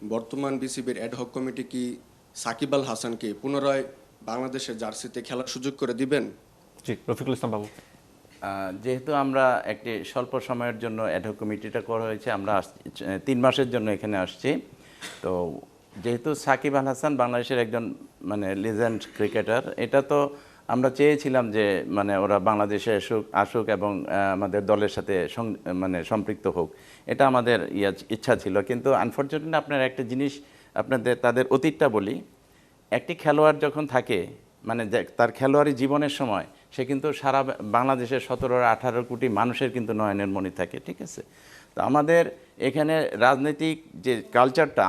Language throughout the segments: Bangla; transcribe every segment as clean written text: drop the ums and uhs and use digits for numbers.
বর্তমান বিসিবির অ্যাডহক কমিটি কি সাকিব আল হাসানকে পুনরায় বাংলাদেশের জার্সিতে খেলার সুযোগ করে দিবেন? জি, রফিকুল ইসলাম বাবু। যেহেতু আমরা একটি স্বল্প সময়ের জন্য অ্যাডহক কমিটিটা করা হয়েছে, আমরা 3 মাসের জন্য এখানে আসছি। তো যেহেতু সাকিব আল হাসান বাংলাদেশের একজন মানে লিজেন্ড ক্রিকেটার, এটা তো আমরা চেয়েছিলাম যে মানে ওরা বাংলাদেশে আসুক এবং আমাদের দলের সাথে মানে সম্পৃক্ত হোক, এটা আমাদের ইচ্ছা ছিল। কিন্তু আনফর্চুনেটলি আপনার একটা জিনিস তাদের অতীতটা বলি, একটি খেলোয়াড় যখন থাকে মানে তার খেলোয়াড়ি জীবনের সময় সে কিন্তু সারা বাংলাদেশের 17-18 কোটি মানুষের কিন্তু নয়নের মণি থাকে, ঠিক আছে? তো আমাদের এখানে রাজনৈতিক যে কালচারটা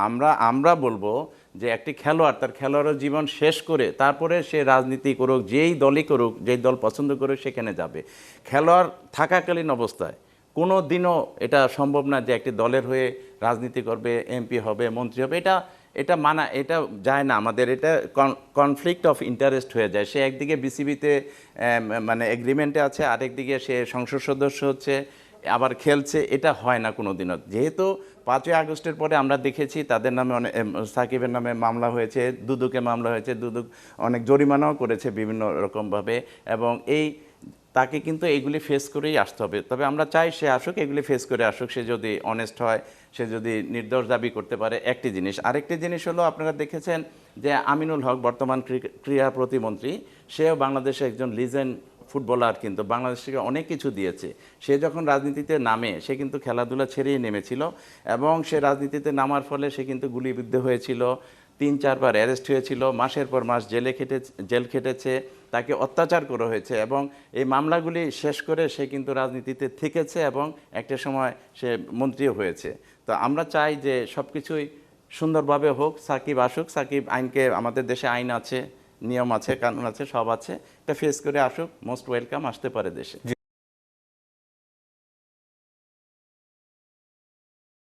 আমরা বলবো যে একটি খেলোয়াড় তার খেলোয়াড়ের জীবন শেষ করে তারপরে সে রাজনীতি করুক, যেই দলই করুক, যেই দল পছন্দ করুক সেখানে যাবে। খেলোয়াড় থাকাকালীন অবস্থায় কোনো দিনও এটা সম্ভব না যে একটি দলের হয়ে রাজনীতি করবে, এমপি হবে, মন্ত্রী হবে, এটা এটা যায় না। আমাদের এটা কনফ্লিক্ট অফ ইন্টারেস্ট হয়ে যায়। সে একদিকে বিসিবিতে মানে এগ্রিমেন্টে আছে, আরেকদিকে সে সংসদ সদস্য হচ্ছে, আবার খেলছে, এটা হয় না কোনো দিনও। যেহেতু 5ই আগস্টের পরে আমরা দেখেছি তাদের নামে অনেক, সাকিবের নামে মামলা হয়েছে, দুদুকে মামলা হয়েছে, দুদুক অনেক জরিমানাও করেছে বিভিন্ন রকমভাবে, এবং তাকে কিন্তু এইগুলি ফেস করেই আসতে হবে। তবে আমরা চাই সে আসুক, এগুলি ফেস করে আসুক। সে যদি অনেস্ট হয়, সে যদি নির্দোষ দাবি করতে পারে, একটি জিনিস। আরেকটি জিনিস হলো, আপনারা দেখেছেন যে আমিনুল হক বর্তমান ক্রীড়া প্রতিমন্ত্রী, সেও বাংলাদেশে একজন লিজেন্ড ফুটবলার, কিন্তু বাংলাদেশকে অনেক কিছু দিয়েছে। সে যখন রাজনীতিতে নামে সে কিন্তু খেলাধুলা ছেড়েই নেমেছিল, এবং সে রাজনীতিতে নামার ফলে সে কিন্তু গুলিবিদ্ধ হয়েছিল, 3-4 বার অ্যারেস্ট হয়েছিল, মাসের পর মাস জেল খেটেছে, তাকে অত্যাচার করা হয়েছে, এবং এই মামলাগুলি শেষ করে সে কিন্তু রাজনীতিতে থেকেছে এবং একটা সময় সে মন্ত্রীও হয়েছে। তো আমরা চাই যে সব কিছুই সুন্দরভাবে হোক, সাকিব আসুক, সাকিব আইনকে, আমাদের দেশে আইন আছে, নিয়ম আছে, কানুন আছে, সব আছে, এটা ফেস করে আসুক, মোস্ট ওয়েলকাম, আসতে পারে দেশে।